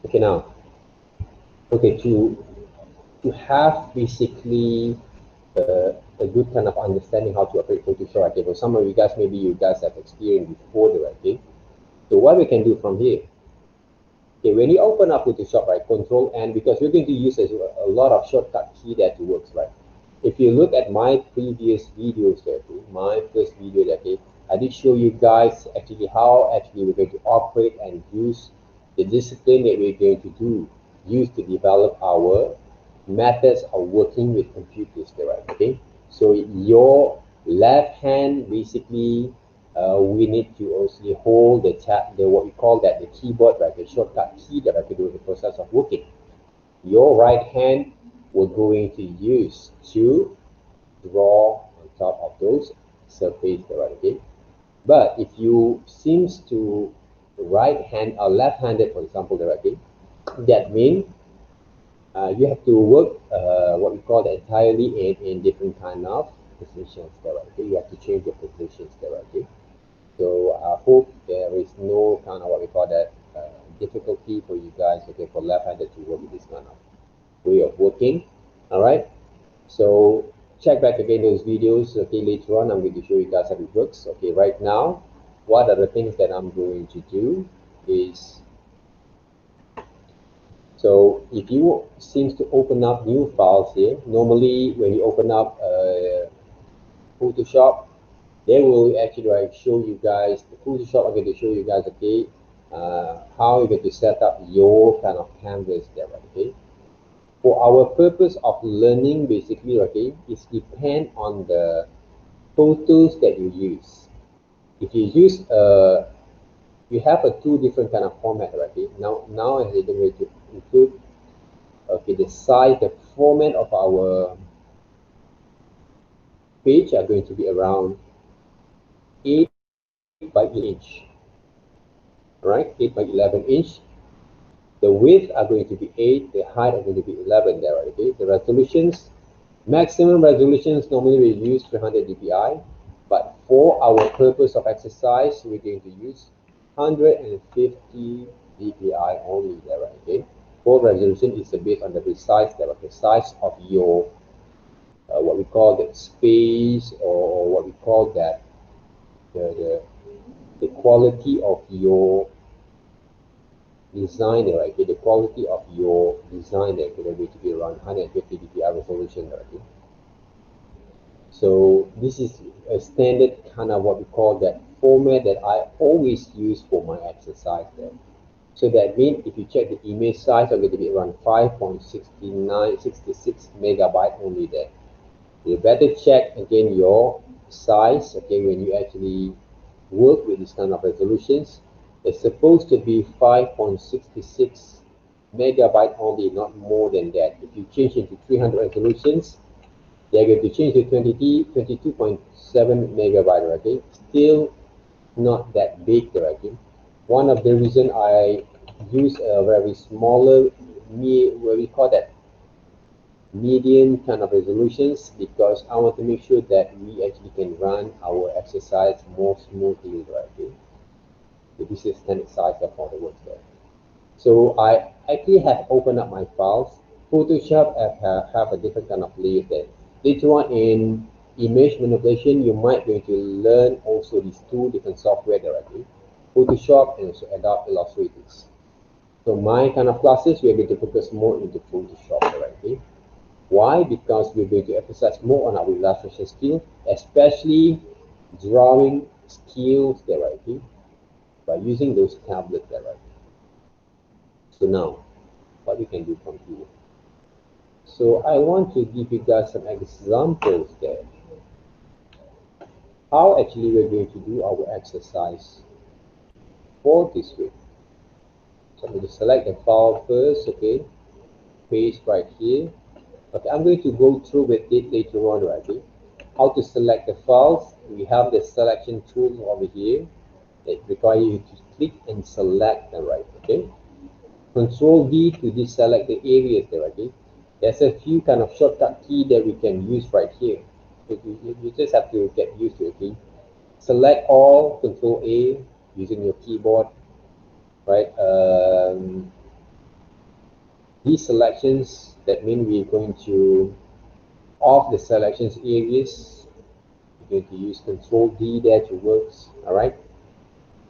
Okay, now, okay, to have basically a good kind of understanding how to operate Photoshop, okay, for some of you guys, maybe you guys have experienced before, okay. So what we can do from here, okay, when you open up Photoshop, right, Control N, because we're going to use a lot of shortcut key that works, right. If you look at my previous videos, okay, my first video, okay, I did show you guys actually how actually we're going to operate and use the discipline that we're going to use to develop our methods of working with computers, right? Okay, so your left hand basically we need to also hold the what we call that the keyboard, right, the shortcut key that I can do the process of working. Your right hand we're going to use to draw on top of those surface, right? Okay, but if you seems to right hand or left-handed, for example, right? Okay, that means you have to work what we call entirely in different kind of positions there, right? Okay, you have to change your positions there, right? Okay, so I hope there is no kind of what we call that difficulty for you guys, okay, for left-handed to work with this kind of way of working. All right, so check back again those videos, okay, later on I'm going to show you guys how it works. Okay, right now what are the things that I'm going to do is, so if you seems to open up new files here, normally when you open up Photoshop, they will actually show you guys the Photoshop. I'm going to show you guys, okay, how you're going to set up your kind of canvas there, okay. For our purpose of learning, basically, okay, it depend on the photos that you use. If you use you have a two different kind of format, okay. Now I'm going to include, okay, the size, the format of our page are going to be around 8 by 11 inch, right? 8 by 11 inch. The width are going to be 8, the height are going to be 11 there, okay. The resolutions, maximum resolutions normally we use 300 dpi, but for our purpose of exercise we're going to use 150 dpi only there, okay. For resolution is based on the size there, the size of your what we call that space, or what we call that the quality of your design, right? Okay, the quality of your design there could going to be around 150 dpi resolution, right? So this is a standard kind of what we call that format that I always use for my exercise there. So that means if you check the image size, are going to be around 5.6966 megabyte only there. You better check again your size, okay, when you actually work with this kind of resolutions. It's supposed to be 5.66 megabyte only, not more than that. If you change into 300 resolutions, they're going to change to 22.7 megabyte, okay? Still not that big, okay? One of the reason I use a very smaller, what we call that, medium kind of resolutions, because I want to make sure that we actually can run our exercise more smoothly, right? Okay? So this is standard size of all the works there. So I actually have opened up my files. Photoshop have a different kind of layer there. Later on in image manipulation, you might going to learn also these two different software directly, Photoshop and also Adobe Illustrator. So my kind of classes, we are going to focus more into Photoshop directly. Why? Because we're going to emphasize more on our illustration skill, especially drawing skills directly by using those tablets directly. So now, what we can do from here. So I want to give you guys some examples there. How actually we're going to do our exercise for this week. So I'm going to select the file first, okay, paste right here. Okay, I'm going to go through with it later on, right? Okay? How to select the files. We have the selection tool over here that require you to click and select them, right? Okay. Control D to deselect the areas there, okay. There's a few kind of shortcut key that we can use right here. You just have to get used to it, okay. Select all, Control A using your keyboard, right? these selections, that mean we're going to, off the selections areas, we're going to use Control D there to work, all right?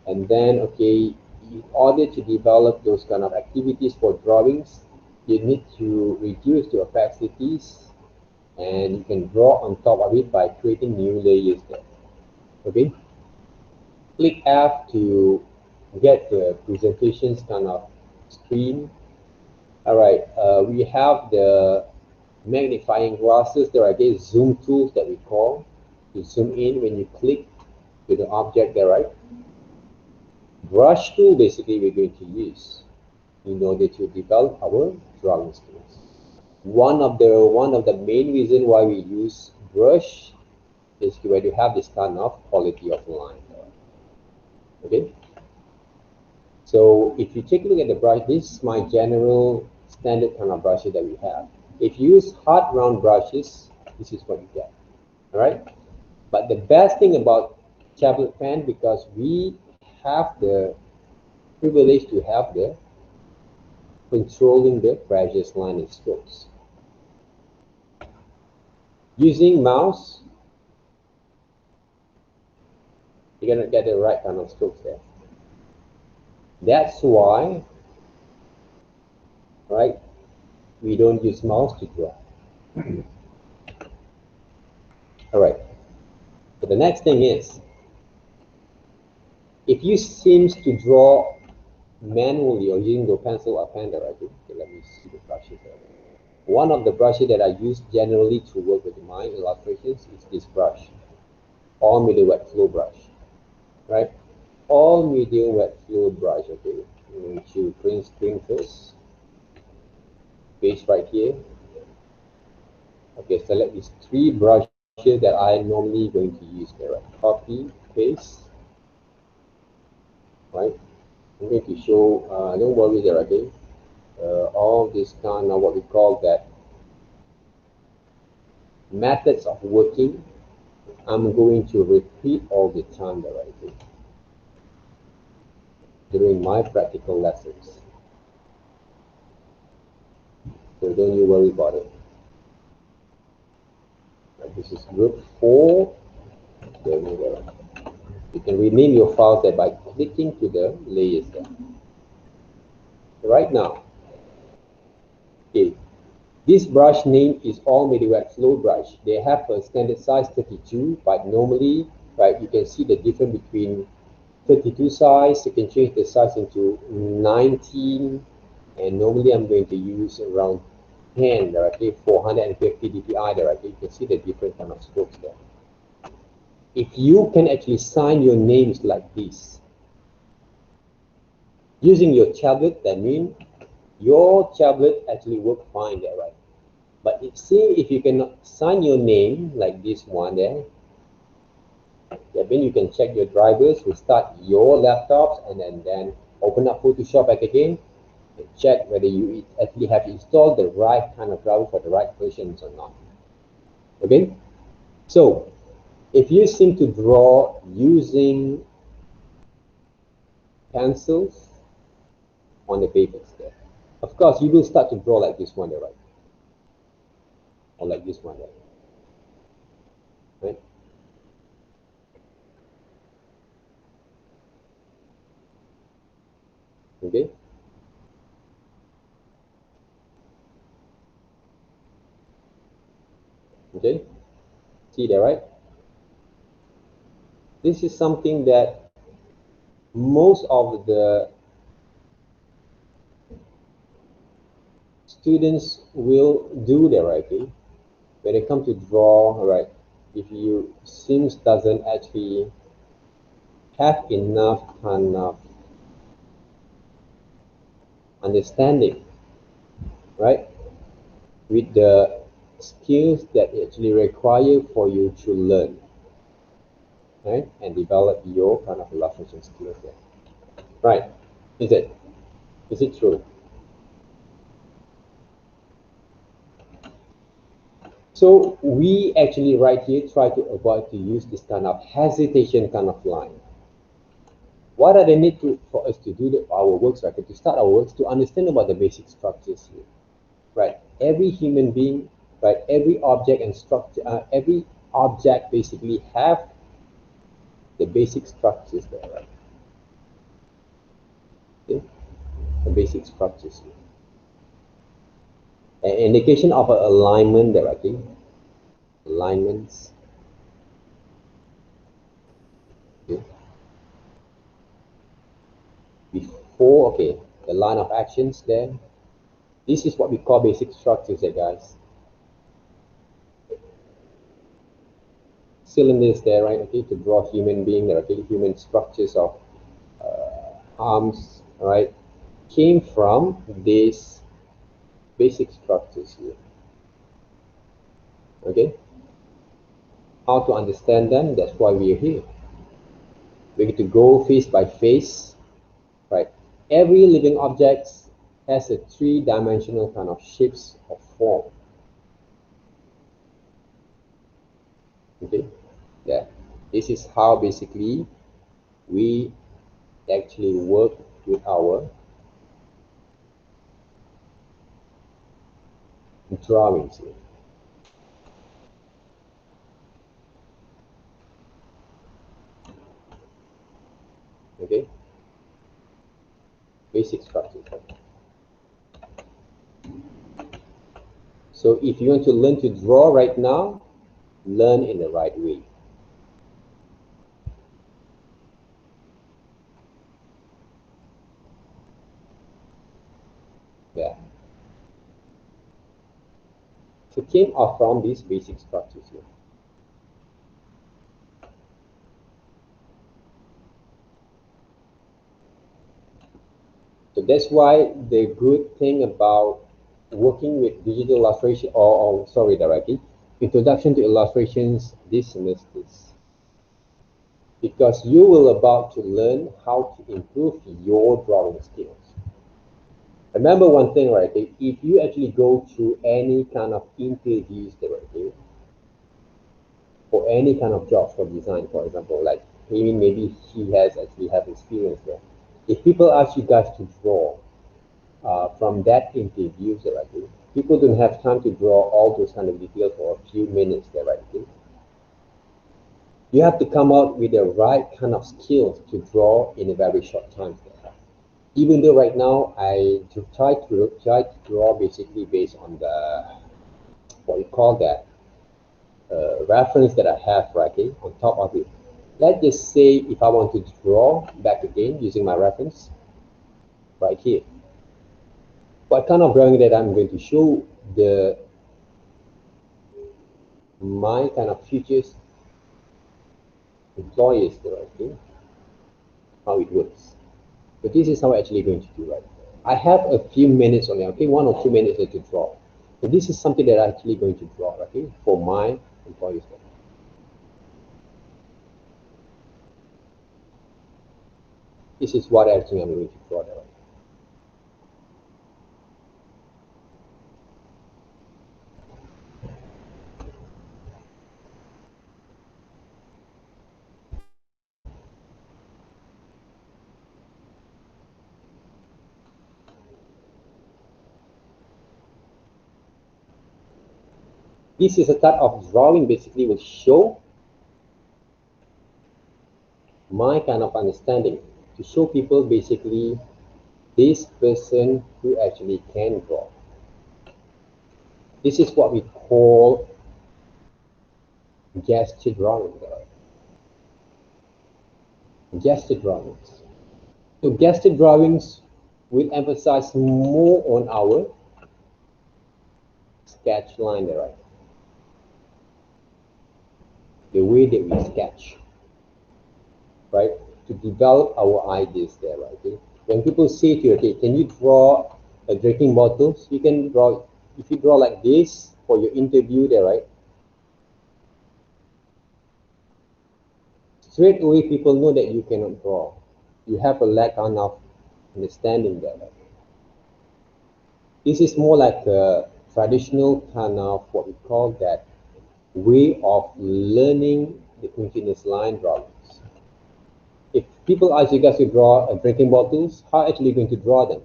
And then, okay, in order to develop those kind of activities for drawings, you need to reduce the opacities, and you can draw on top of it by creating new layers there. Okay, click F to get the presentations kind of screen. All right, we have the magnifying glasses. There are these zoom tools that we call to zoom in when you click to the object there, right? Brush tool basically we're going to use in order to develop our drawing skills. One of the main reason why we use brush is when you have this kind of quality of line. Okay. So if you take a look at the brush, this is my general standard kind of brushes that we have. If you use hard round brushes, this is what you get. All right. But the best thing about tablet pen, because we have the privilege to have the controlling the precious line and strokes. Using mouse, you're gonna get the right kind of strokes there. That's why, right, we don't use mouse to draw. All right. So the next thing is, if you seem to draw manually or using the pencil or pen directly, okay, let me see the brushes there. One of the brushes that I use generally to work with my illustrations is this brush, all medium wet flow brush, right? All medium wet flow brush. Okay, I'm going to print screen first. Paste right here. Okay, select these three brushes that I normally going to use there. Right? Copy, paste. Right. I'm going to show. Don't worry there. Okay. All this kind of what we call that methods of working, I'm going to repeat all the time there, right? During my practical lessons. So don't you worry about it. Right, this is group 4. There we go. You can rename your files there by clicking to the layers there. Right now, okay, this brush name is all medium wet flow brush. They have a standard size 32, but normally, right, you can see the difference between 32 size. You can change the size into 19, and normally I'm going to use around 10 directly, 450 dpi directly. You can see the different kind of strokes there. If you can actually sign your names like this using your tablet, that means your tablet actually work fine there, right? But if you cannot sign your name like this one there, that means you can check your drivers, restart your laptops, and then open up Photoshop back again and check whether you actually have installed the right kind of driver for the right versions or not. Okay, so if you seem to draw using pencils on the papers there, of course you will start to draw like this one there, right? Or like this one there, right? Okay. Okay. See there, right? This is something that most of the students will do there, right? Okay? When it comes to draw, right? If you seems doesn't actually have enough kind of understanding, right, with the skills that actually require for you to learn, right, and develop your kind of illustration skills there, right? Is it true? So we actually right here try to avoid to use this kind of hesitation kind of line. What are the need for us to do our works, right? To start our works, to understand about the basic structures here. every human being, right, every object and structure, every object basically have the basic structures there, right? Okay? The basic structures here. An indication of an alignment there, okay? Alignments. Okay? Before, okay, the line of actions there. This is what we call basic structures there, guys. Cylinders there, right? Okay, to draw human being there, okay? Human structures of arms, right? Came from these basic structures here. Okay? How to understand them? That's why we are here. We get to go face by face, right? Every living object has a three-dimensional kind of shapes or form. Okay? Yeah. This is how basically we actually work with our drawings here. Okay? Basic structures. So if you want to learn to draw right now, learn in the right way. Yeah. So came off from these basic structures here. So that's why the good thing about working with digital illustration, or sorry, directly, introduction to illustrations this semester, because you will about to learn how to improve your drawing skills. Remember one thing, right? If you actually go through any kind of interviews directly, for any kind of jobs for design, for example, like maybe he has actually have experience there. If people ask you guys to draw from that interviews directly, people don't have time to draw all those kind of details for a few minutes directly. You have to come out with the right kind of skills to draw in a very short time. Even though right now I try to draw basically based on the what you call that reference that I have right here on top of it. Let's just say if I want to draw back again using my reference right here. What kind of drawing that I'm going to show the my kind of futures employers directly, how it works. But this is how I'm actually going to do it. I have a few minutes only, okay, 1 or 2 minutes to draw. So this is something that I'm actually going to draw, okay, for my employees. This is what actually I'm going to draw there. This is a type of drawing basically will show my kind of understanding to show people basically this person who actually can draw. This is what we call gesture drawing. Gesture drawings. So gesture drawings will emphasize more on our sketch line there, right? The way that we sketch, right? To develop our ideas there, right? Okay? When people say to you, okay, can you draw a drinking bottle? You can draw, if you draw like this for your interview there, right? Straight away people know that you cannot draw. You have a lack of understanding there. Right? This is more like a traditional kind of what we call that way of learning the continuous line drawings. If people ask you guys to draw drinking bottles, how actually going to draw them?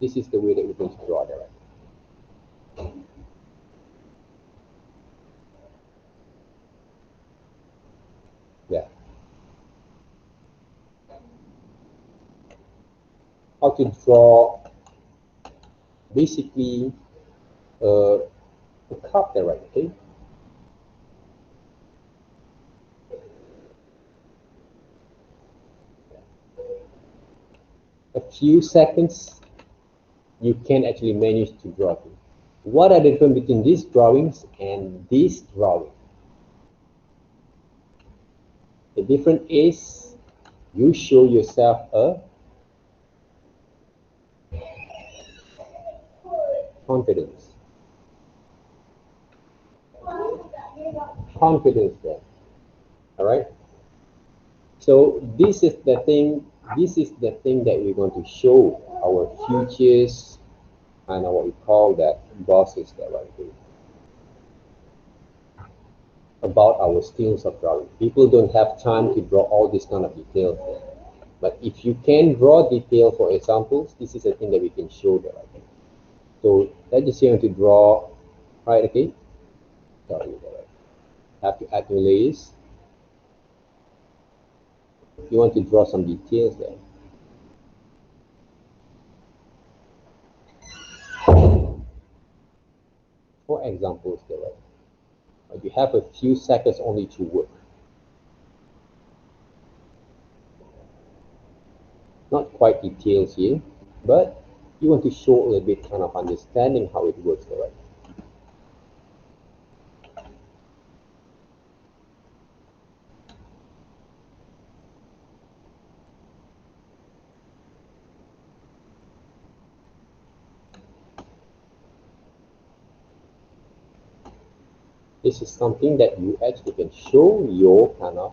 This is the way that we're going to draw them. how to draw basically a cup there, right? Okay. A few seconds, you can actually manage to draw it. What are the difference between these drawings and this drawing? The difference is you show yourself a confidence. Confidence there. All right. So this is the thing. This is the thing that we want to show our futures and what we call that bosses that right here. About our skills of drawing. People don't have time to draw all these kind of details there. But if you can draw detail for examples, this is a thing that we can show there. Right? So let's just say I want to draw, right? Okay. Sorry, right. Have to add new layers. You want to draw some details there. For examples there, right? But you have a few seconds only to work. Not quite details here, but you want to show a little bit kind of understanding how it works there, right? This is something that you actually can show your kind of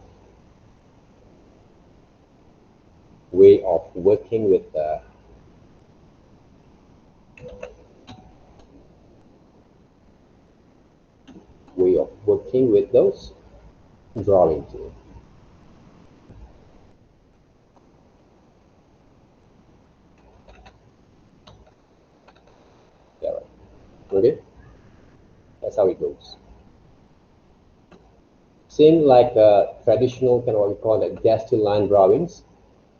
way of working with the those drawings here. Yeah, right. Okay, that's how it goes. Same like traditional kind of what we call the gesture line drawings,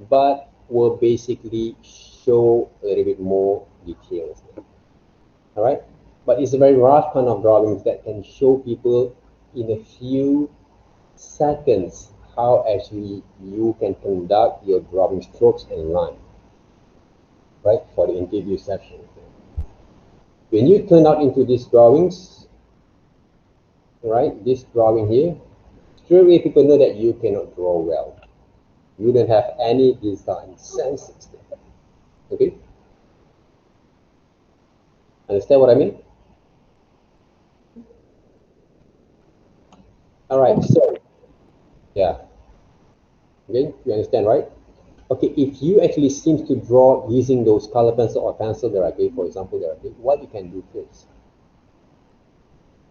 but will basically show a little bit more details. All right, but it's a very rough kind of drawings that can show people in a few seconds how actually you can conduct your drawing strokes and line, right, for the interview session. When you turn out into these drawings, right, this drawing here, straight away people know that you cannot draw well. You don't have any design senses there. Okay? Understand what I mean? All right, so, yeah. Okay, you understand, right? Okay, if you actually seem to draw using those color pencil or pencil there, okay, for example, there, okay, what you can do first,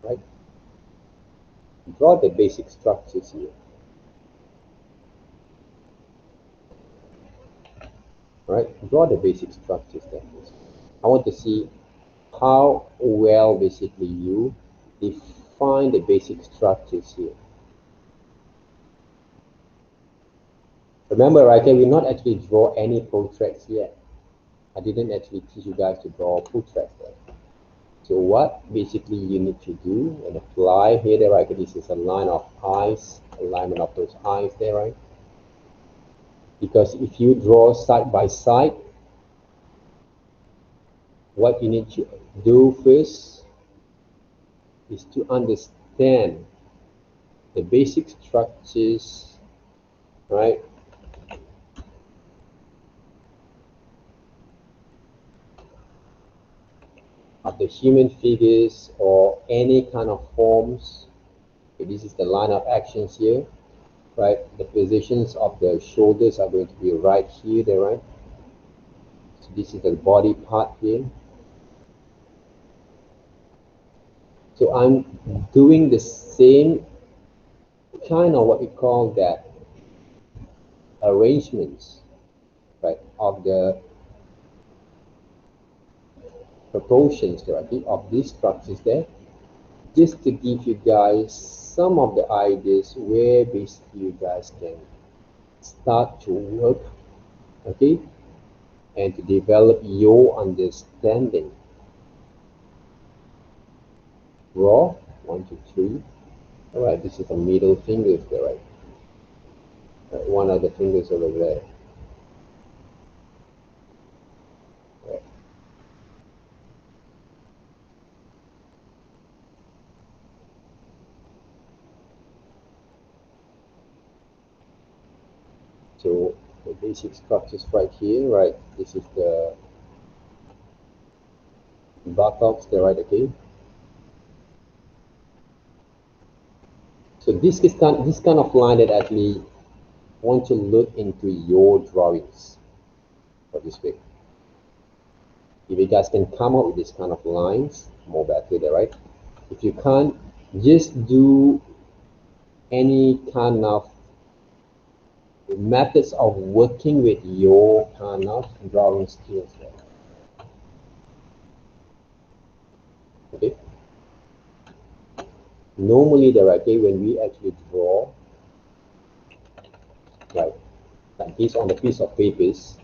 right? Draw the basic structures here. Right? Draw the basic structures there first. I want to see how well basically you define the basic structures here. Remember, right, I will not actually draw any portraits yet. I didn't actually teach you guys to draw portraits there. So what basically you need to do and apply here, there, right? This is a line of eyes, alignment of those eyes there, right? Because if you draw side by side, what you need to do first is to understand the basic structures, right? Of the human figures or any kind of forms. Okay, this is the line of actions here, right? The positions of the shoulders are going to be right here, there, right? So this is the body part here. So I'm doing the same kind of what we call that arrangements, right, of the proportions there, okay, of these structures there, just to give you guys some of the ideas where basically you guys can start to work, okay, and to develop your understanding. Draw 1, 2, 3. All right, this is the middle fingers there, right? One of the fingers over there. Right. So the basic structures right here, right? This is the buttocks there, right? Okay. So this kind of line that actually want to look into your drawings for this week. If you guys can come up with this kind of lines, more better there, right? If you can't, just do any kind of methods of working with your kind of drawing skills there. Okay. Normally there, okay, when we actually draw like this on the piece of papers,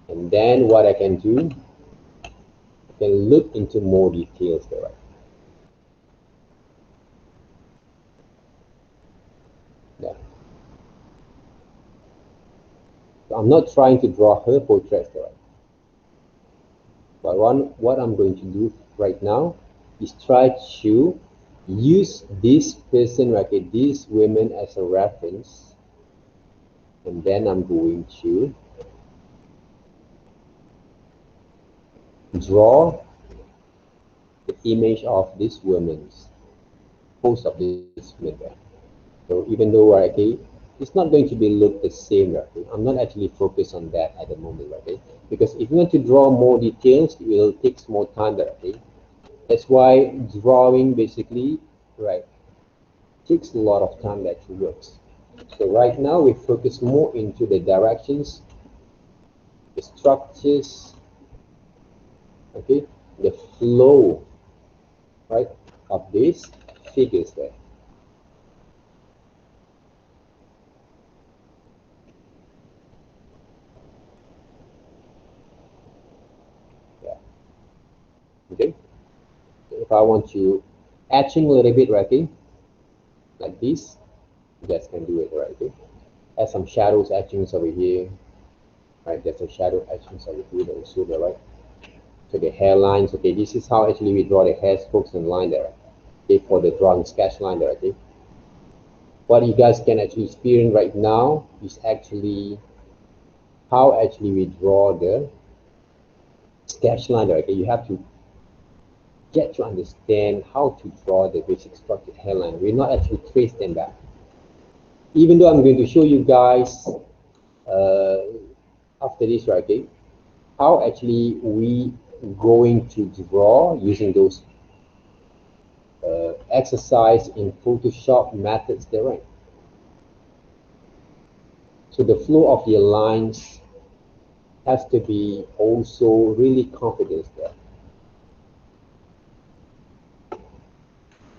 and then what I can do, I can look into more details there, right? Yeah. So I'm not trying to draw her portrait there, right? But what I'm going to do right now is try to use this person, right, okay, these women as a reference, and then I'm going to draw the image of this woman's pose of this woman there. So even though, okay, it's not going to be look the same, right? I'm not actually focused on that at the moment, okay? Because if you want to draw more details, it will take more time there, okay? That's why drawing basically, right, takes a lot of time that works. So right now we focus more into the directions, the structures, okay, the flow, right, of these figures there. Yeah. Okay. If I want to etching a little bit, right, okay, like this, you guys can do it, right, okay. Add some shadows etchings over here, right? There's a shadow etchings over here also, right? So the hairlines, okay, this is how actually we draw the hair spokes and line there, okay, for the drawing sketch line there, okay. What you guys can actually experience right now is actually how actually we draw the sketch line there, okay. You have to get to understand how to draw the basic structured hairline. We're not actually trace them back. Even though I'm going to show you guys after this, right, okay, how actually we going to draw using those exercise in Photoshop methods there. So the flow of your lines has to be also really confident there.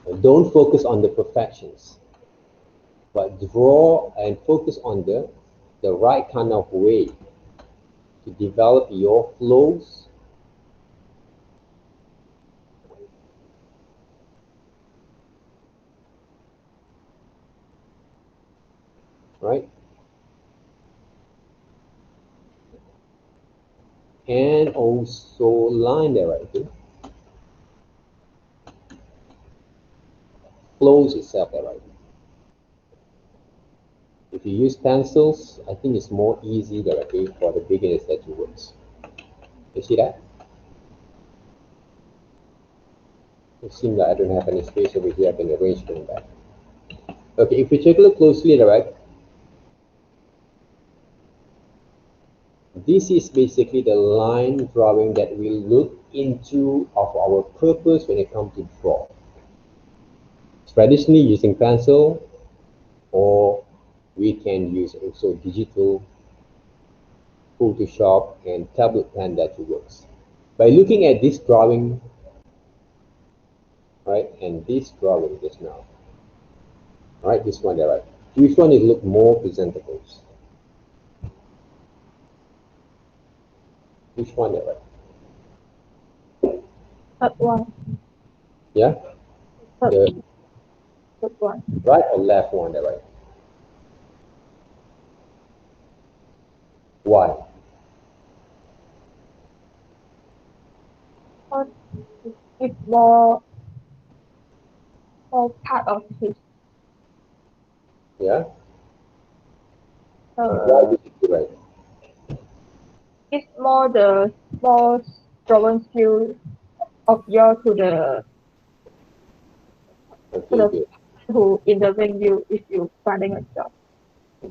And don't focus on the perfections, but draw and focus on the right kind of way to develop your flows. Right? And also line there, right? Okay? Flows itself there, right? If you use pencils, I think it's more easy there, okay, for the beginners that you work. You see that? It seems like I don't have any space over here. I can arrange them back. Okay, if we take a look closely, right? This is basically the line drawing that we look into of our purpose when it comes to draw. Traditionally using pencil, or we can use also digital Photoshop and tablet pen that works. By looking at this drawing, right, and this drawing just now, right, this one there, right, Which one is look more presentable? Which one, right? Third one. Yeah? The Third one. right or left one, right? Why? Because it's more part of his Yeah? Why uh did you do right? it's more the more drawing skill of your to Okay, the good. who intervene you if you finding a job.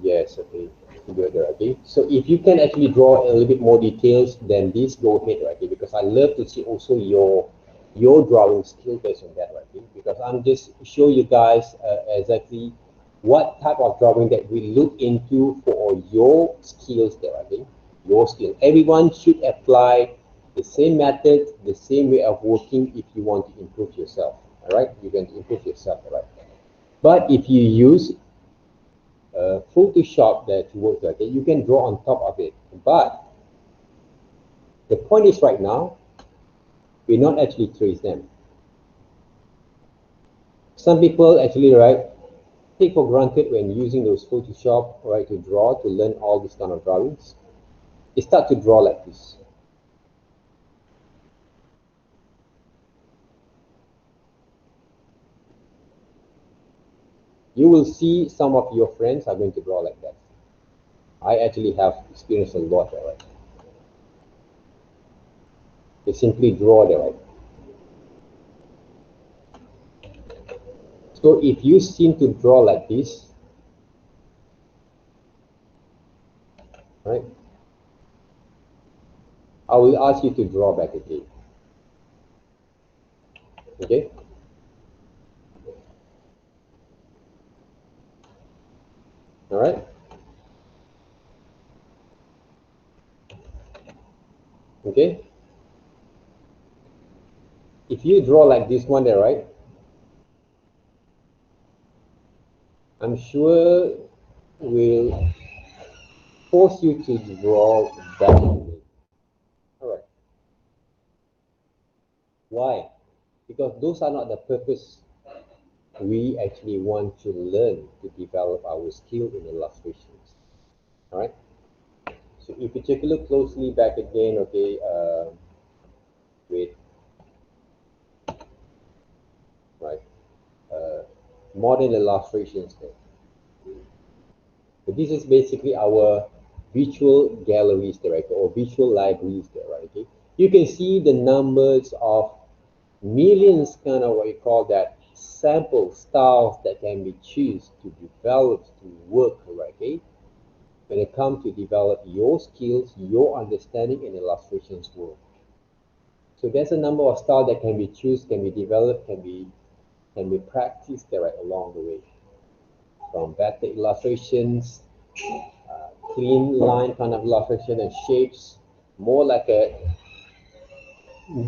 Yes, okay. Good, okay. So if you can actually draw a little bit more details than this, go ahead, okay? Because I love to see also your drawing skill based on that, okay? Because I'm just show you guys exactly what type of drawing that we look into for your skills there, okay? Your skill. Everyone should apply the same method, the same way of working if you want to improve yourself. All right, you're going to improve yourself, all right? But if you use Photoshop that works like it, you can draw on top of it. But the point is right now, we not actually trace them. Some people actually, right, take for granted when using those Photoshop, right, to draw, to learn all these kind of drawings. They start to draw like this. You will see some of your friends are going to draw like that. I actually have experienced a lot, right? They simply draw there, right? So if you seem to draw like this, right, I will ask you to draw back again. Okay? All right? Okay? If you draw like this one there, right? I'm sure will force you to draw back again. All right. Why? Because those are not the purpose we actually want to learn to develop our skill in illustrations. All right. So if you take a look closely back again, okay, with right modern illustrations there. So this is basically our virtual galleries there, right, or virtual libraries there, right? Okay. You can see the numbers of millions kind of what you call that sample styles that can be choose to develop to work, right? Okay. When it comes to develop your skills, your understanding in illustrations world. So there's a number of styles that can be choose, can be developed, can be practiced there right along the way. From better illustrations, clean line kind of illustration and shapes, more like a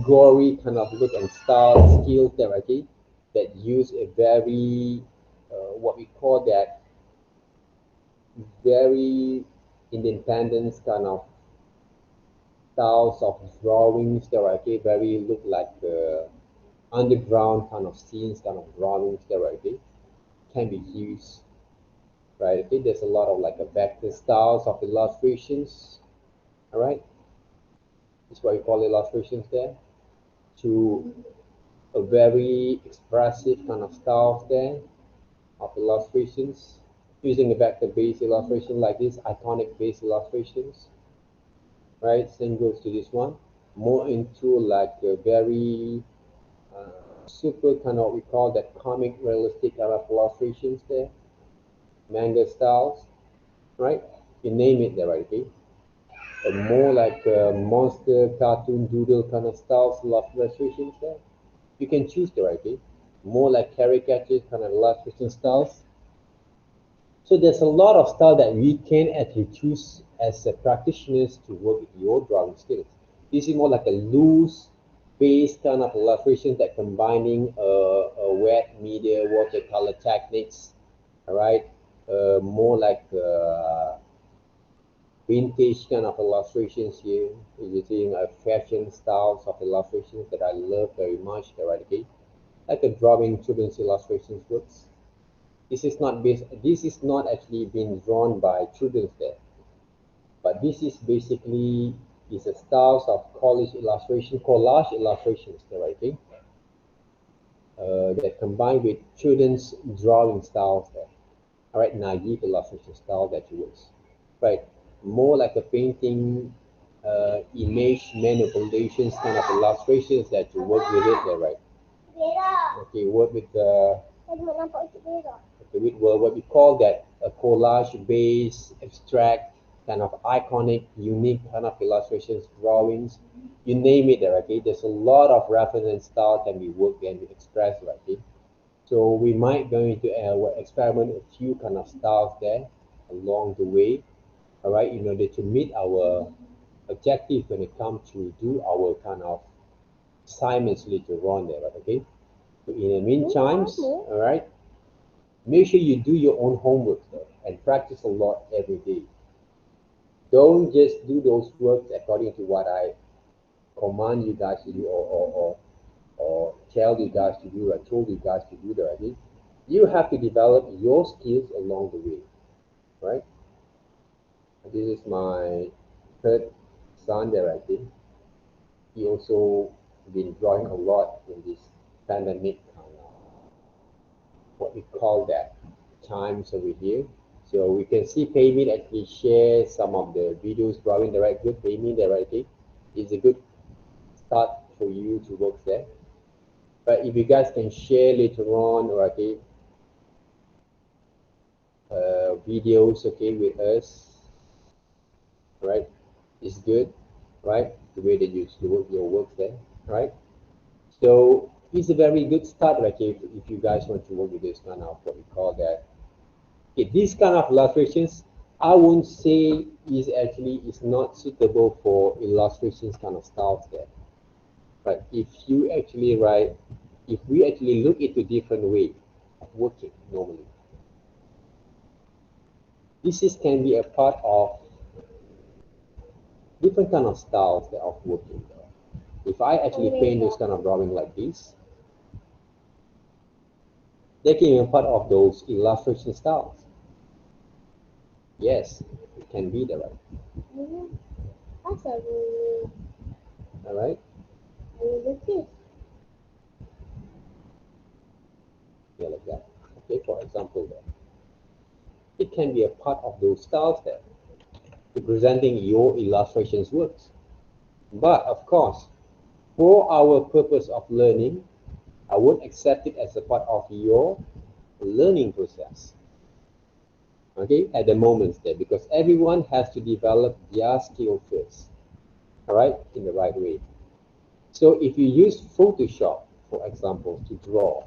gory kind of look and style skill therapy that use a very what we call that very independent kind of styles of drawings therapy, very look like underground kind of scenes kind of drawings therapy can be used, right? Okay, there's a lot of like a vector styles of illustrations, all right, that's what we call illustrations there, to a very expressive kind of style there of illustrations using a vector based illustration like this, iconic based illustrations, right? Same goes to this one, more into like a very super kind of, we call that comic realistic kind of illustrations there, manga styles, right? You name it there, right? Okay? More like monster cartoon doodle kind of styles illustrations there. You can choose the right way, more like caricature kind of illustration styles. So there's a lot of style that we can actually choose as a practitioners to work with your drawing skills. This is more like a loose based kind of illustration that combining a wet media watercolor techniques, all right, more like vintage kind of illustrations here, using fashion styles of illustrations that I love very much, right? Okay, like a drawing children's illustrations books. This is not actually being drawn by children there, but this is basically is a styles of collage illustrations, right? Okay, that combine with children's drawing styles there. All right, naive illustration style that you use, right? More like a painting, image manipulations kind of illustrations that you work with it there, right? Okay, work with the okay, with what we call that a collage-based, abstract, kind of iconic, unique kind of illustrations, drawings, you name it there, okay? There's a lot of reference and style can be worked and be expressed, right? Okay? So we might going to experiment a few kind of styles there along the way, all right, in order to meet our objective when it comes to do our kind of assignments later on there, right? Okay. So in the meantime, all right, make sure you do your own homework there and practice a lot every day. Don't just do those works according to what I command you guys to do or tell you guys to do or told you guys to do that. Okay? You have to develop your skills along the way, right? This is my third son there, I think. He also been drawing a lot in this pandemic, what we call that, times over here. So we can see Payme actually share some of the videos drawing the right good. Payme the right thing. It's a good start for you to work there. But if you guys can share later on, or okay, videos, okay, with us, right? It's good, right? The way that you do your work there, right? So it's a very good start, right? If you guys want to work with this kind of what we call that. Okay, these kind of illustrations, I won't say is not suitable for illustrations kind of styles there. But if you actually write, if we actually look into different way of working normally, can be a part of different kind of styles that of working. If I actually paint those kind of drawing like this, they can be a part of those illustration styles. Yes, it can be the right. All right. Yeah, like that. Okay, for example, there. It can be a part of those styles there, representing your illustrations works. But of course, for our purpose of learning, I won't accept it as a part of your learning process. Okay, at the moment there, because everyone has to develop their skill first, all right, in the right way. So if you use Photoshop, for example, to draw,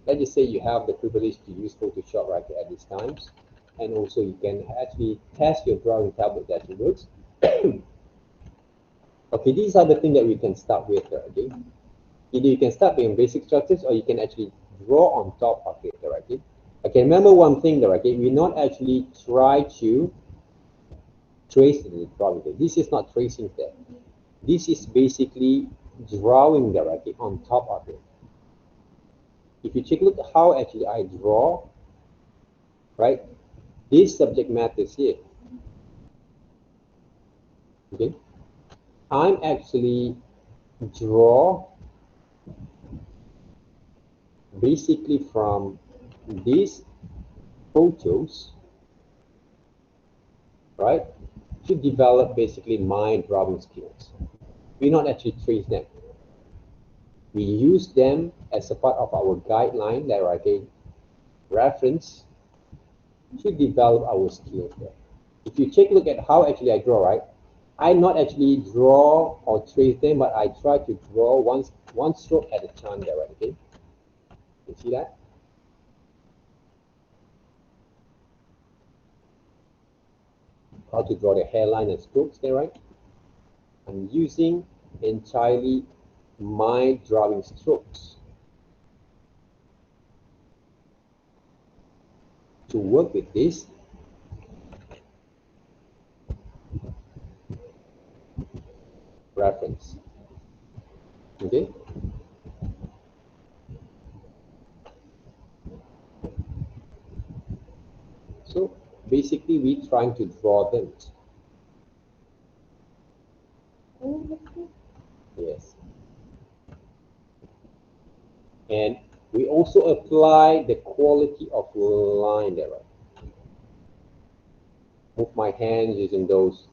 let's just say you have the privilege to use Photoshop right at these times, and also you can actually test your drawing tablet that it works. Okay, these are the things that we can start with, okay? Either you can start with basic structures or you can actually draw on top of it, okay? Okay, remember one thing though, okay? We not actually try to trace the drawing. This is not tracing there. This is basically drawing directly on top of it. If you take a look at how actually I draw, right? This subject matter is here. Okay, I'm actually draw basically from these photos, right? To develop basically my drawing skills. We not actually trace them. We use them as a part of our guideline, that okay, reference to develop our skills there. If you take a look at how actually I draw, right? I not actually draw or trace them, but I try to draw one stroke at a time there, right? Okay? You see that? How to draw the hairline and strokes there, right? I'm using entirely my drawing strokes. to work with this reference. Okay. So basically we're trying to draw them. Yes. And we also apply the quality of line there. Move my hands using those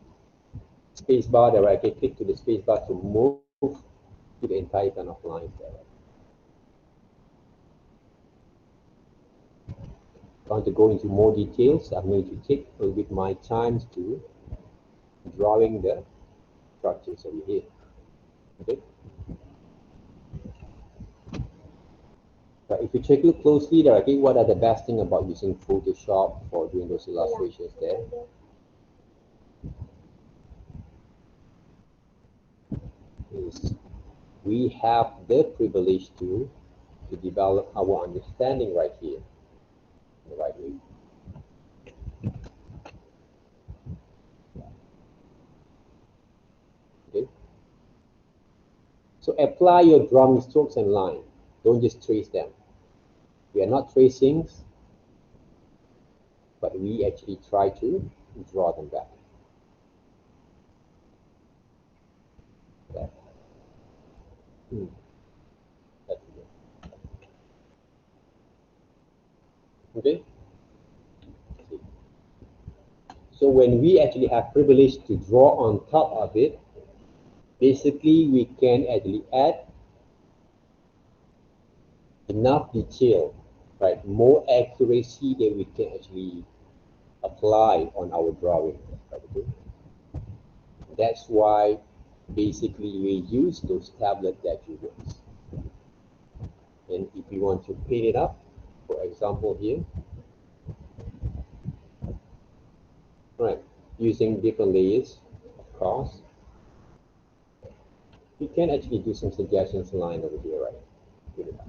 space bar there. I can click to the space bar to move to the entire kind of lines there. If I want to go into more details, I'm going to take a little bit my time to drawing the structures over here. Okay. But if you check it closely there, okay, what are the best thing about using Photoshop for doing those illustrations there? Is we have the privilege to develop our understanding right here, the right way. Okay. So apply your drawing strokes and line. Don't just trace them. We are not tracing, but we actually try to draw them back. That's it. Okay. So when we actually have privilege to draw on top of it, basically we can actually add enough detail, right? More accuracy that we can actually apply on our drawing. Okay? That's why basically we use those tablet attributes. And if you want to paint it up, for example here, right, using different layers, of course, you can actually do some suggestions line over here, right? Paint it up.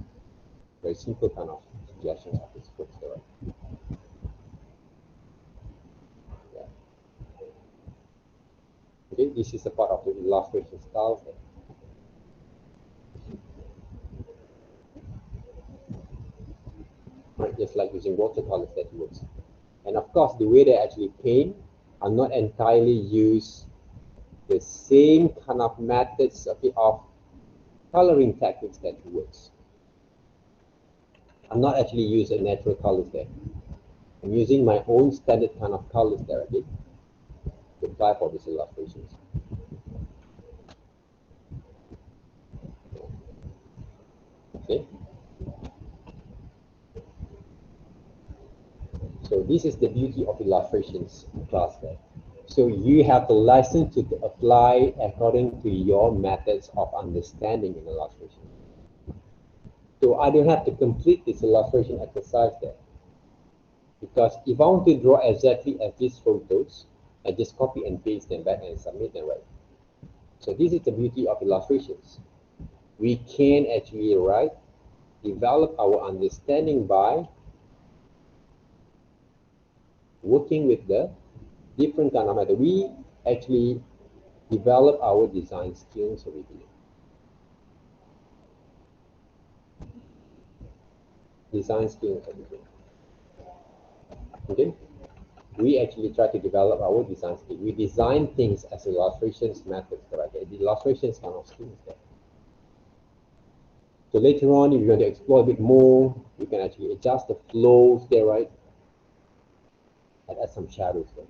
Very simple kind of suggestions of this book, right? Yeah. Okay, this is a part of the illustration style. Right, just like using watercolors that works. And of course, the way they actually paint are not entirely use the same kind of methods of coloring techniques that works. I'm not actually using natural colors there. I'm using my own standard kind of colors there, okay, to apply for these illustrations. Okay. So this is the beauty of illustrations class there. So you have the license to apply according to your methods of understanding in illustration. So I don't have to complete this illustration exercise there. Because if I want to draw exactly as these photos, I just copy and paste them back and submit them, right? So this is the beauty of illustrations. We can actually, right, develop our understanding by working with the different kind of method. We actually develop our design skills over here. Design skills over here. Okay? We actually try to develop our design skills. We design things as illustrations methods, right? The illustrations kind of skills there. So later on, if you want to explore a bit more, you can actually adjust the flows there, right? And add some shadows there.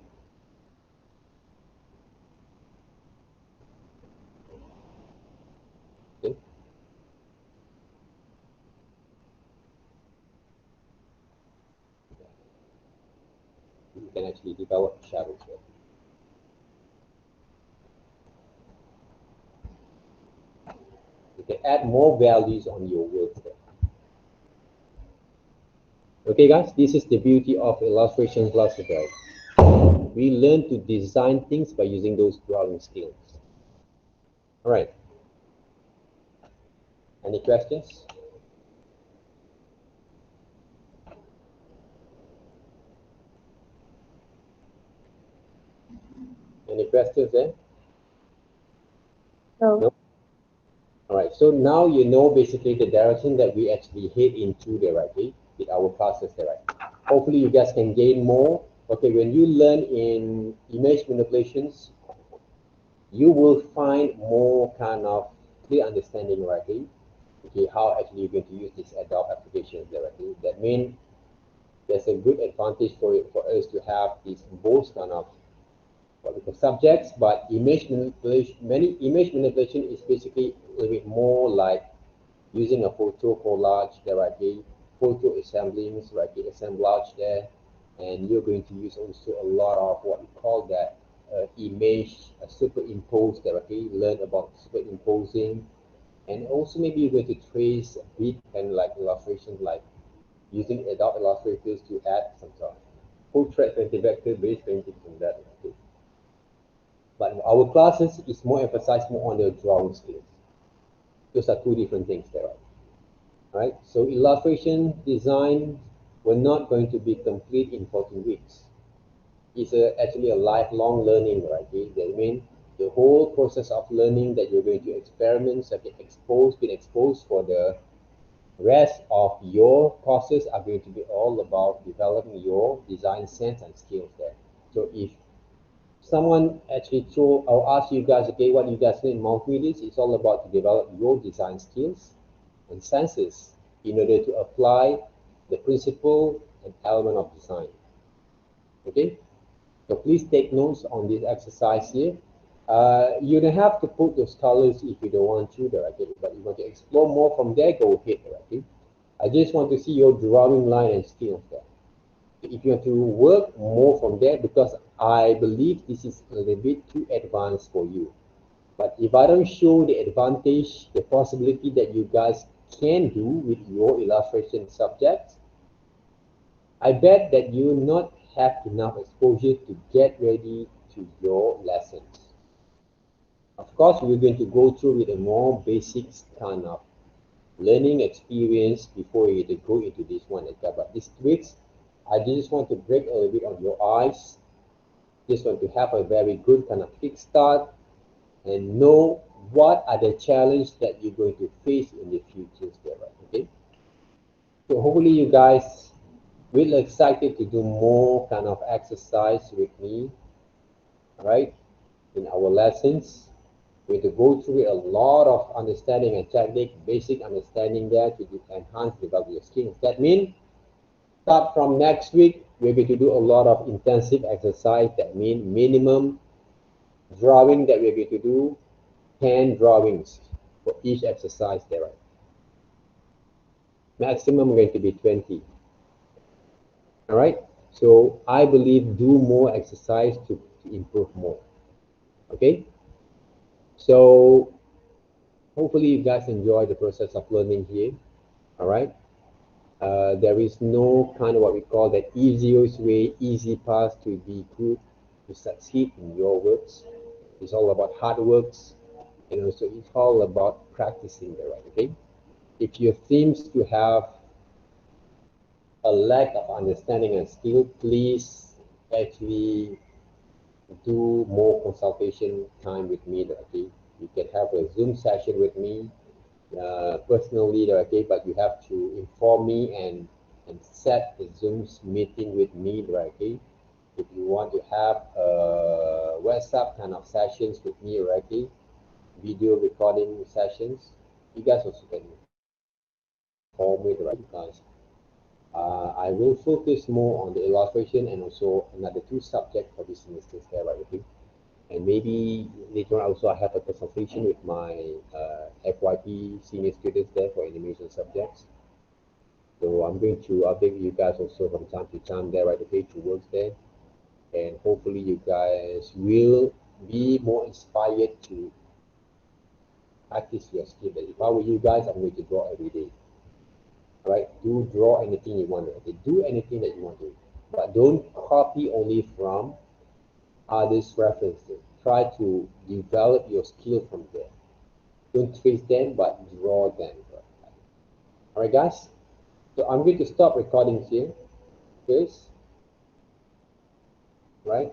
Okay. You can actually develop shadows there. You can add more values on your work there. Okay, guys, this is the beauty of illustration class today. We learn to design things by using those drawing skills. All right. Any questions? Any questions there? No. All right, so now you know basically the direction that we actually head into there, right? Okay, with our classes there, right? Hopefully you guys can gain more. Okay, when you learn in image manipulations, you will find more kind of clear understanding, right? Okay, how actually you're going to use this Adobe applications there, right? That means there's a good advantage for us to have these both kind of what we call subjects, but image manipulation, many image manipulation is basically a little bit more like using a photo collage there, right? Photo assemblings, right? Assemblage there, and you're going to use also a lot of what we call that image superimpose there, okay? Learn about superimposing, and also maybe you're going to trace a bit and like illustrations like using Adobe Illustrators to add some sort of portrait painting, vector based painting from that. Okay? But our classes is more emphasized more on the drawing skills. Those are two different things there, right? So illustration design, we're not going to be complete in 14 weeks. It's actually a lifelong learning, right? That means the whole process of learning that you're going to experiment, being exposed for the rest of your courses are going to be all about developing your design sense and skills there. So if someone actually throw or ask you guys, okay, what you guys need in multimedia, it's all about to develop your design skills and senses in order to apply the principle and element of design. Okay, so please take notes on this exercise here. You don't have to put those colors if you don't want to, okay? But you want to explore more from there, go ahead, okay? I just want to see your drawing line and skills there. If you want to work more from there, because I believe this is a little bit too advanced for you. But if I don't show the advantage, the possibility that you guys can do with your illustration subjects, I bet that you will not have enough exposure to get ready to your lessons. Of course, we're going to go through with a more basic kind of learning experience before you go into this one. But these tweaks, I just want to break a little bit on your eyes. Just want to have a very good kind of kickstart and know what are the challenges that you're going to face in the future. Okay. So hopefully you guys will excited to do more kind of exercise with me. All right, in our lessons. We have to go through a lot of understanding and technique, basic understanding there to enhance develop your skills. That means start from next week, we're going to do a lot of intensive exercise. That means minimum drawing that we're going to do 10 drawings for each exercise there. Right? Maximum going to be 20. All right. So I believe do more exercise to improve more. Okay. So hopefully you guys enjoy the process of learning here. All right. There is no kind of what we call that easiest way, easy path to be good, to succeed in your works. It's all about hard works, and also it's all about practicing the right. Okay. If you seems to have a lack of understanding and skill, please actually do more consultation time with me. Okay, you can have a Zoom session with me personally, okay, but you have to inform me and set a Zoom meeting with me, okay. If you want to have WhatsApp kind of sessions with me, okay, video recording sessions, you guys also can inform me, right? Because I will focus more on the illustration and also another two subjects for this semester there, right? Okay. And maybe later on also I have a consultation with my FYP senior students there for animation subjects. So I'm going to update you guys also from time to time there, right? Okay, to work there. And hopefully you guys will be more inspired to practice your skill. If I were you guys, I'm going to draw every day. All right, do draw anything you want to. Okay? Do anything that you want to, but don't copy only from others' references. Try to develop your skill from there. Don't trace them, but draw them. All right, guys. So I'm going to stop recording here, guys. Right.